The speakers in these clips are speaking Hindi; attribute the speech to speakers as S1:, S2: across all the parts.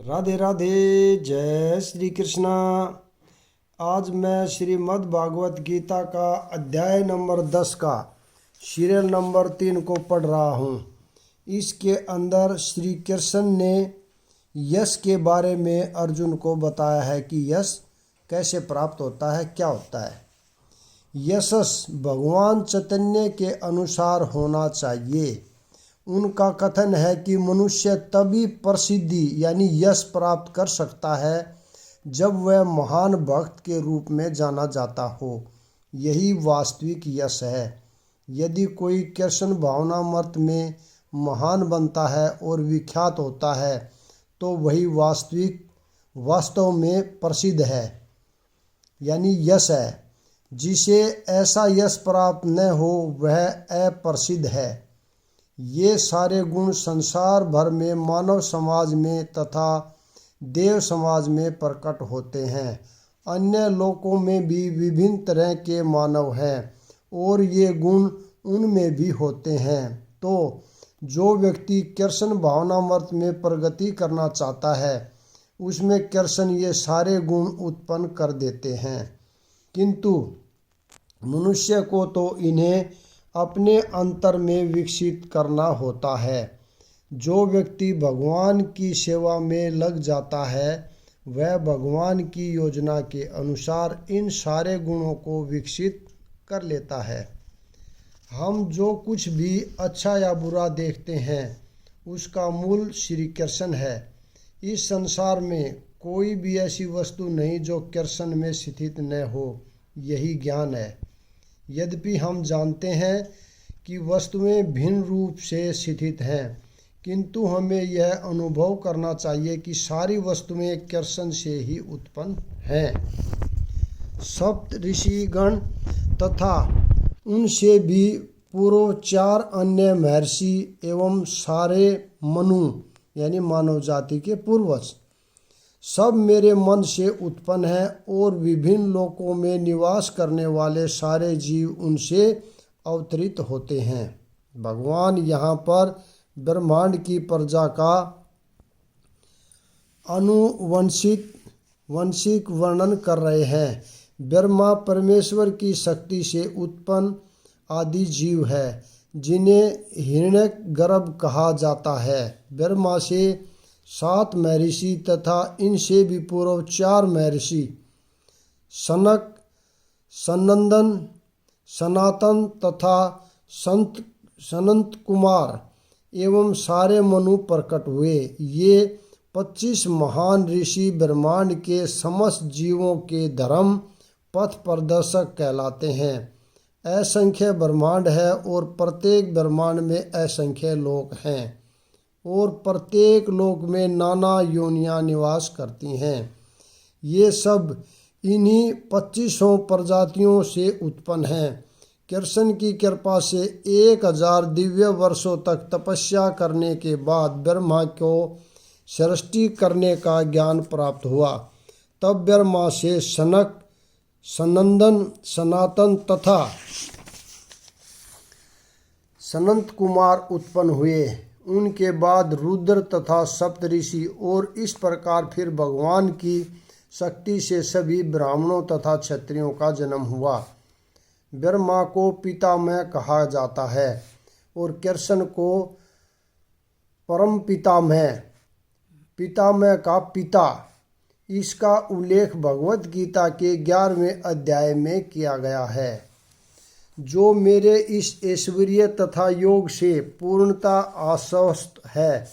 S1: राधे राधे। जय श्री कृष्णा। आज मैं श्रीमद् भागवत गीता का अध्याय नंबर 10 का सीरियल नंबर 3 को पढ़ रहा हूँ। इसके अंदर श्री कृष्ण ने यश के बारे में अर्जुन को बताया है कि यश कैसे प्राप्त होता है, क्या होता है। यशस भगवान चैतन्य के अनुसार होना चाहिए। उनका कथन है कि मनुष्य तभी प्रसिद्धि यानी यश प्राप्त कर सकता है जब वह महान भक्त के रूप में जाना जाता हो। यही वास्तविक यश है। यदि कोई कृष्ण भावनामृत में महान बनता है और विख्यात होता है तो वही वास्तव में प्रसिद्ध है यानी यश है। जिसे ऐसा यश प्राप्त न हो वह अप्रसिद्ध है। ये सारे गुण संसार भर में मानव समाज में तथा देव समाज में प्रकट होते हैं। अन्य लोकों में भी विभिन्न तरह के मानव हैं और ये गुण उनमें भी होते हैं। तो जो व्यक्ति कृष्ण भावनामृत में प्रगति करना चाहता है उसमें कृष्ण ये सारे गुण उत्पन्न कर देते हैं, किंतु मनुष्य को तो इन्हें अपने अंतर में विकसित करना होता है। जो व्यक्ति भगवान की सेवा में लग जाता है वह भगवान की योजना के अनुसार इन सारे गुणों को विकसित कर लेता है। हम जो कुछ भी अच्छा या बुरा देखते हैं उसका मूल श्री कृष्ण है। इस संसार में कोई भी ऐसी वस्तु नहीं जो कृष्ण में स्थित न हो, यही ज्ञान है। यद्यपि हम जानते हैं कि वस्तुएं भिन्न रूप से स्थित हैं, किंतु हमें यह अनुभव करना चाहिए कि सारी वस्तुएं कृष्ण से ही उत्पन्न हैं। सप्त ऋषिगण तथा उनसे भी पूर्व 4 अन्य महर्षि एवं सारे मनु यानी मानव जाति के पूर्वज सब मेरे मन से उत्पन्न हैं और विभिन्न लोकों में निवास करने वाले सारे जीव उनसे अवतरित होते हैं। भगवान यहाँ पर ब्रह्मांड की प्रजा का आनुवंशिक वर्णन कर रहे हैं। ब्रह्मा परमेश्वर की शक्ति से उत्पन्न आदि जीव है जिन्हें हिरण्यगर्भ कहा जाता है। ब्रह्मा से 7 महर्षि तथा इनसे भी पूर्व 4 महर्षि सनक, सनंदन, सनातन तथा सनंत कुमार एवं सारे मनु प्रकट हुए। ये 25 महान ऋषि ब्रह्मांड के समस्त जीवों के धर्म पथ प्रदर्शक कहलाते हैं। असंख्य ब्रह्मांड है और प्रत्येक ब्रह्मांड में असंख्य लोक हैं और प्रत्येक लोक में नाना योनियां निवास करती हैं। ये सब इन्हीं 25 प्रजातियों से उत्पन्न हैं। कृष्ण की कृपा से 1000 दिव्य वर्षों तक तपस्या करने के बाद ब्रह्मा को सृष्टि करने का ज्ञान प्राप्त हुआ। तब ब्रह्मा से सनक, सनंदन, सनातन तथा सनंत कुमार उत्पन्न हुए। उनके बाद रुद्र तथा सप्तऋषि और इस प्रकार फिर भगवान की शक्ति से सभी ब्राह्मणों तथा क्षत्रियों का जन्म हुआ। ब्रह्मा को पितामह कहा जाता है और कृष्ण को परम पितामह का पिता। इसका उल्लेख भगवत गीता के 11वें अध्याय में किया गया है। जो मेरे इस ऐश्वर्य तथा योग से पूर्णता आश्वस्त है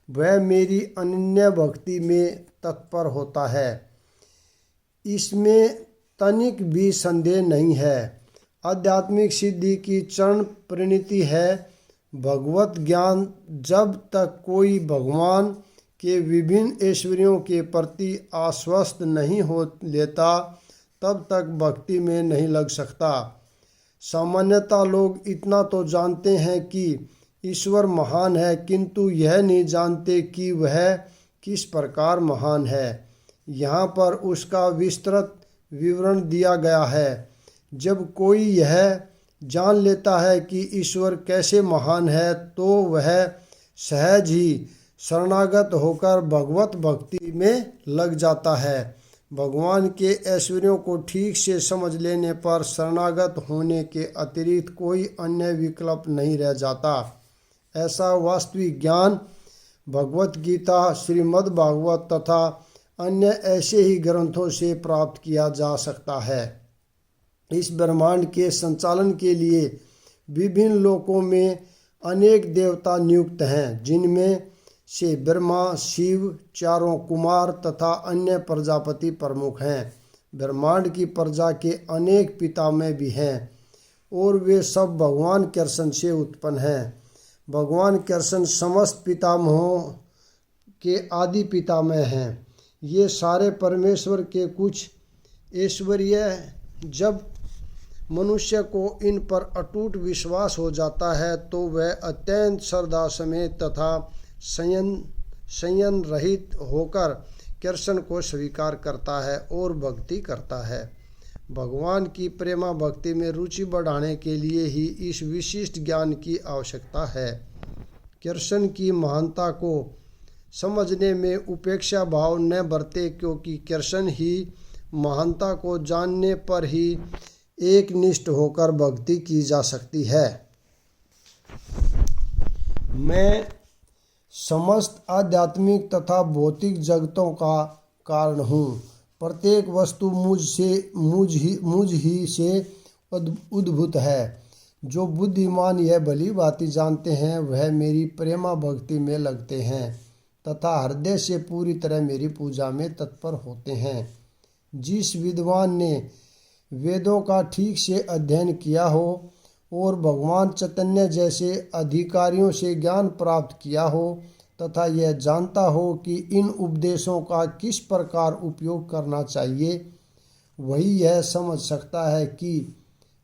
S1: वह मेरी अनन्य भक्ति में तत्पर होता है, इसमें तनिक भी संदेह नहीं है। आध्यात्मिक सिद्धि की चरण परिणति है भगवत ज्ञान। जब तक कोई भगवान के विभिन्न ऐश्वर्यों के प्रति आश्वस्त नहीं हो लेता तब तक भक्ति में नहीं लग सकता। सामान्यतः लोग इतना तो जानते हैं कि ईश्वर महान है, किंतु यह नहीं जानते कि वह किस प्रकार महान है। यहाँ पर उसका विस्तृत विवरण दिया गया है। जब कोई यह जान लेता है कि ईश्वर कैसे महान है तो वह सहज ही शरणागत होकर भगवत भक्ति में लग जाता है। भगवान के ऐश्वर्यों को ठीक से समझ लेने पर शरणागत होने के अतिरिक्त कोई अन्य विकल्प नहीं रह जाता। ऐसा वास्तविक ज्ञान भगवत गीता, श्रीमद् भागवत तथा अन्य ऐसे ही ग्रंथों से प्राप्त किया जा सकता है। इस ब्रह्मांड के संचालन के लिए विभिन्न लोकों में अनेक देवता नियुक्त हैं, जिनमें से ब्रह्मा, शिव, चारों कुमार तथा अन्य प्रजापति प्रमुख हैं। ब्रह्मांड की प्रजा के अनेक पितामह भी हैं और वे सब भगवान कृष्ण से उत्पन्न हैं। भगवान कृष्ण समस्त पितामहों के आदि पितामह हैं। ये सारे परमेश्वर के कुछ ऐश्वर्य, जब मनुष्य को इन पर अटूट विश्वास हो जाता है तो वह अत्यंत श्रद्धा समेत तथा संयम रहित होकर कृष्ण को स्वीकार करता है और भक्ति करता है। भगवान की प्रेमा भक्ति में रुचि बढ़ाने के लिए ही इस विशिष्ट ज्ञान की आवश्यकता है। कृष्ण की महानता को समझने में उपेक्षा भाव न बरते, क्योंकि कृष्ण ही महानता को जानने पर ही एक निष्ठ होकर भक्ति की जा सकती है। मैं समस्त आध्यात्मिक तथा भौतिक जगतों का कारण हूँ। प्रत्येक वस्तु मुझ ही से उद्भूत है। जो बुद्धिमान यह भली भांति जानते हैं वह मेरी प्रेमा भक्ति में लगते हैं तथा हृदय से पूरी तरह मेरी पूजा में तत्पर होते हैं। जिस विद्वान ने वेदों का ठीक से अध्ययन किया हो और भगवान चैतन्य जैसे अधिकारियों से ज्ञान प्राप्त किया हो तथा यह जानता हो कि इन उपदेशों का किस प्रकार उपयोग करना चाहिए, वही यह समझ सकता है कि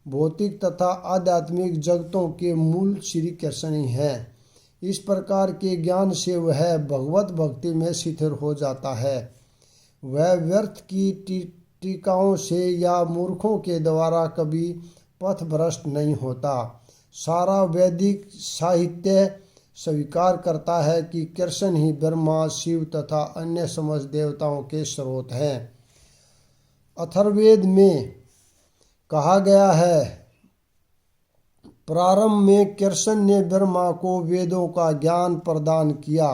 S1: भौतिक तथा आध्यात्मिक जगतों के मूल श्री कृष्ण ही हैं। इस प्रकार के ज्ञान से वह भगवत भक्ति में स्थिर हो जाता है। वह व्यर्थ की टीकाओं से या मूर्खों के द्वारा कभी पथभ्रष्ट नहीं होता। सारा वैदिक साहित्य स्वीकार करता है कि कृष्ण ही ब्रह्मा, शिव तथा अन्य समस्त देवताओं के स्रोत हैं। अथर्ववेद में कहा गया है, प्रारंभ में कृष्ण ने ब्रह्मा को वेदों का ज्ञान प्रदान किया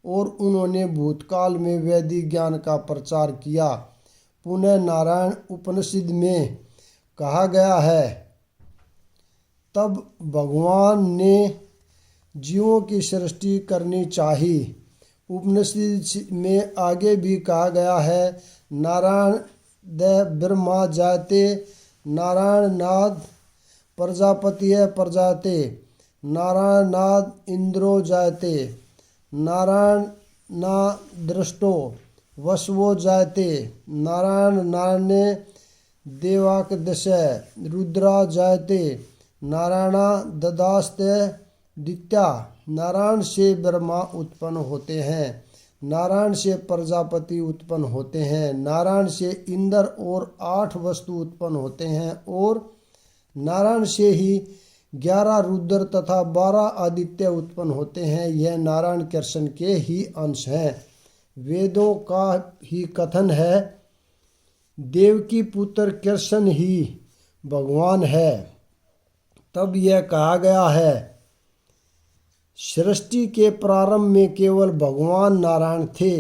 S1: और उन्होंने भूतकाल में वैदिक ज्ञान का प्रचार किया। पुनः नारायण उपनिषद में कहा गया है, तब भगवान ने जीवों की सृष्टि करनी चाहिए। उपनिषद में आगे भी कहा गया है, नारायण द ब्रह्मा जायते, नारायण नाद प्रजापति प्रजाते, नारायण नाद इंद्रो जायते, नारायण ना दृष्टो वसवो जायते, नारायण नारण्य देवाकदश रुद्रा जायते, नारायणा ददास्ते दित्या। नारायण से ब्रह्मा उत्पन्न होते हैं, नारायण से प्रजापति उत्पन्न होते हैं, नारायण से इंद्र और 8 वस्तु उत्पन्न होते हैं और नारायण से ही 11 रुद्र तथा 12 आदित्य उत्पन्न होते हैं। यह नारायण कृष्ण के ही अंश हैं। वेदों का ही कथन है, देवकी पुत्र कृष्ण ही भगवान है। तब यह कहा गया है, सृष्टि के प्रारंभ में केवल भगवान नारायण थे,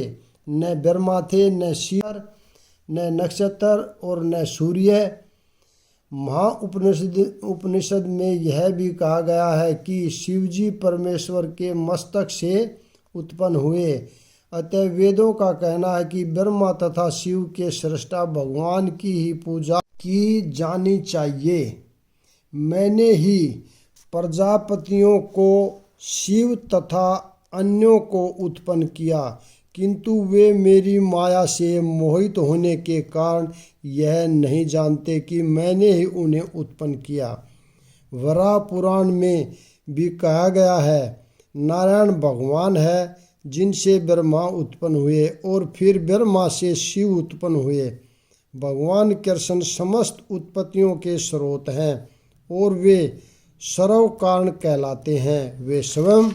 S1: न ब्रह्मा थे, न शिव, न नक्षत्र और न सूर्य। उपनिषद में यह भी कहा गया है कि शिवजी परमेश्वर के मस्तक से उत्पन्न हुए। अतः वेदों का कहना है कि ब्रह्मा तथा शिव के सृष्टा भगवान की ही पूजा की जानी चाहिए। मैंने ही प्रजापतियों को, शिव तथा अन्यों को उत्पन्न किया, किंतु वे मेरी माया से मोहित होने के कारण यह नहीं जानते कि मैंने ही उन्हें उत्पन्न किया। वराह पुराण में भी कहा गया है, नारायण भगवान है जिनसे ब्रह्मा उत्पन्न हुए और फिर ब्रह्मा से शिव उत्पन्न हुए। भगवान कृष्ण समस्त उत्पत्तियों के स्रोत हैं और वे सर्व कारण कहलाते हैं। वे स्वयं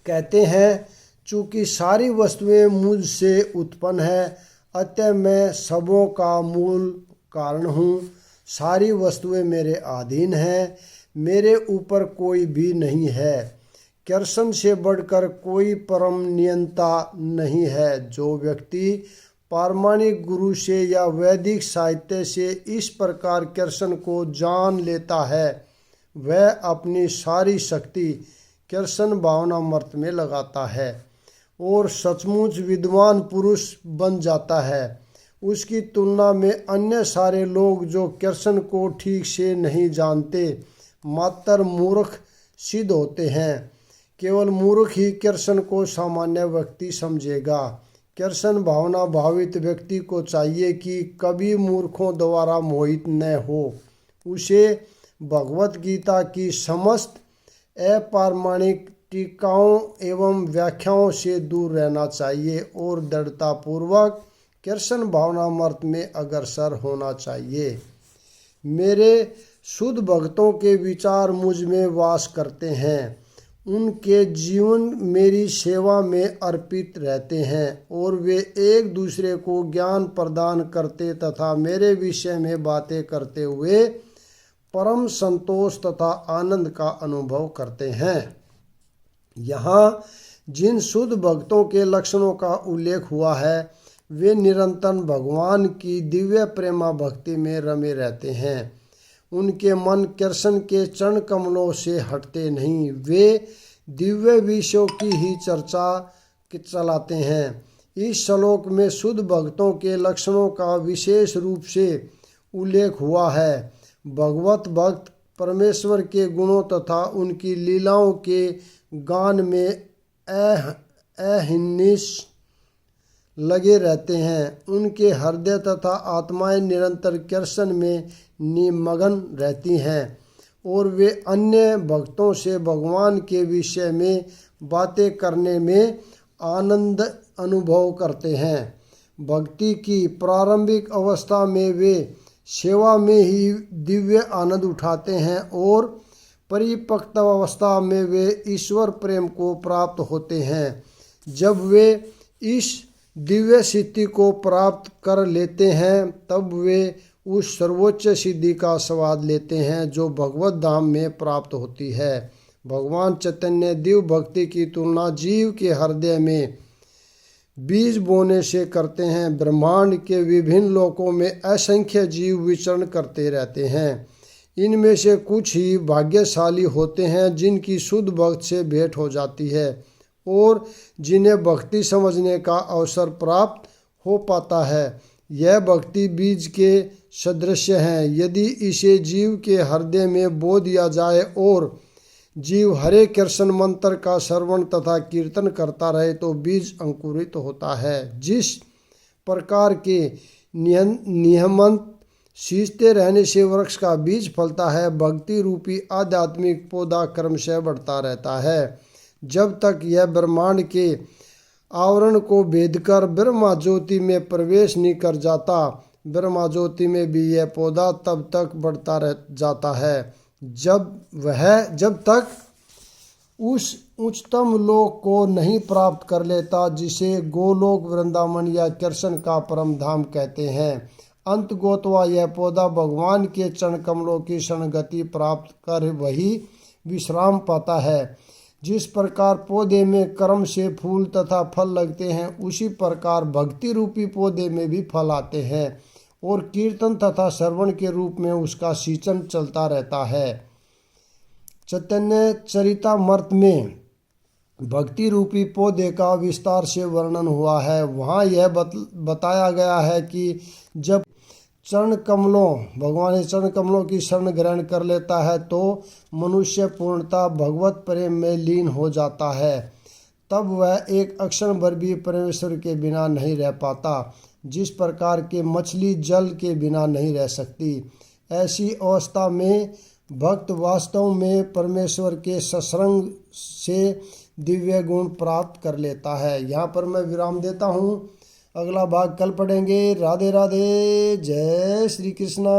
S1: कहते हैं, चूँकि सारी वस्तुएं मुझसे उत्पन्न है, अतः मैं सबों का मूल कारण हूँ। सारी वस्तुएं मेरे अधीन हैं, मेरे ऊपर कोई भी नहीं है। कृष्ण से बढ़कर कोई परम नियंता नहीं है। जो व्यक्ति पारमाणिक गुरु से या वैदिक साहित्य से इस प्रकार कृष्ण को जान लेता है, वह अपनी सारी शक्ति कृष्ण भावनामृत में लगाता है और सचमुच विद्वान पुरुष बन जाता है। उसकी तुलना में अन्य सारे लोग जो कृष्ण को ठीक से नहीं जानते, मात्र मूर्ख सिद्ध होते हैं। केवल मूर्ख ही कृष्ण को सामान्य व्यक्ति समझेगा। कृष्ण भावना भावित व्यक्ति को चाहिए कि कभी मूर्खों द्वारा मोहित न हो। उसे भगवत गीता की समस्त अपारमाणिक टीकाओं एवं व्याख्याओं से दूर रहना चाहिए और दृढ़तापूर्वक कृष्ण भावनामृत में अग्रसर होना चाहिए। मेरे शुद्ध भक्तों के विचार मुझ में वास करते हैं। उनके जीवन मेरी सेवा में अर्पित रहते हैं और वे एक दूसरे को ज्ञान प्रदान करते तथा मेरे विषय में बातें करते हुए परम संतोष तथा आनंद का अनुभव करते हैं। यहाँ जिन शुद्ध भक्तों के लक्षणों का उल्लेख हुआ है, वे निरंतर भगवान की दिव्य प्रेमा भक्ति में रमे रहते हैं। उनके मन कृष्ण के चरण कमलों से हटते नहीं। वे दिव्य विषयों की ही चर्चा चलाते हैं। इस श्लोक में शुद्ध भक्तों के लक्षणों का विशेष रूप से उल्लेख हुआ है। भगवत भक्त परमेश्वर के गुणों तथा उनकी लीलाओं के गान में अहर्निश लगे रहते हैं। उनके हृदय तथा आत्माएं निरंतर कृष्ण में निमग्न रहती हैं और वे अन्य भक्तों से भगवान के विषय में बातें करने में आनंद अनुभव करते हैं। भक्ति की प्रारंभिक अवस्था में वे सेवा में ही दिव्य आनंद उठाते हैं और परिपक्व अवस्था में वे ईश्वर प्रेम को प्राप्त होते हैं। जब वे इस दिव्य सिद्धि को प्राप्त कर लेते हैं, तब वे उस सर्वोच्च सिद्धि का स्वाद लेते हैं जो भगवत धाम में प्राप्त होती है। भगवान चैतन्य दिव्य भक्ति की तुलना जीव के हृदय में बीज बोने से करते हैं। ब्रह्मांड के विभिन्न लोकों में असंख्य जीव विचरण करते रहते हैं। इनमें से कुछ ही भाग्यशाली होते हैं जिनकी शुद्ध भक्त से भेंट हो जाती है और जिन्हें भक्ति समझने का अवसर प्राप्त हो पाता है। यह भक्ति बीज के सदृश है। यदि इसे जीव के हृदय में बो दिया जाए और जीव हरे कृष्ण मंत्र का श्रवण तथा कीर्तन करता रहे तो बीज अंकुरित होता है। जिस प्रकार के नियमन सींचते रहने से वृक्ष का बीज फलता है, भक्ति रूपी आध्यात्मिक पौधा क्रमशः बढ़ता रहता है। जब तक यह ब्रह्मांड के आवरण को भेदकर ब्रह्मा ज्योति में प्रवेश नहीं कर जाता, ब्रह्मा ज्योति में भी यह पौधा तब तक बढ़ता रह जाता है जब तक उस उच्चतम लोक को नहीं प्राप्त कर लेता जिसे गोलोक वृंदावन या कृष्ण का परम धाम कहते हैं। अंत गोतवा यह पौधा भगवान के चरण कमलों की शरण गति प्राप्त कर वही विश्राम पाता है। जिस प्रकार पौधे में कर्म से फूल तथा फल लगते हैं, उसी प्रकार भक्ति रूपी पौधे में भी फल आते हैं और कीर्तन तथा श्रवण के रूप में उसका सिंचन चलता रहता है। चैतन्य चरितामृत में भक्ति रूपी पौधे का विस्तार से वर्णन हुआ है। वहाँ यह बताया गया है कि जब भगवान चरण कमलों की शरण ग्रहण कर लेता है तो मनुष्य पूर्णतः भगवत प्रेम में लीन हो जाता है। तब वह एक अक्षण भर भी परमेश्वर के बिना नहीं रह पाता। जिस प्रकार के मछली जल के बिना नहीं रह सकती, ऐसी अवस्था में भक्त वास्तव में परमेश्वर के सत्संग से दिव्य गुण प्राप्त कर लेता है। यहाँ पर मैं विराम देता हूँ। अगला भाग कल पढ़ेंगे। राधे राधे। जय श्री कृष्णा।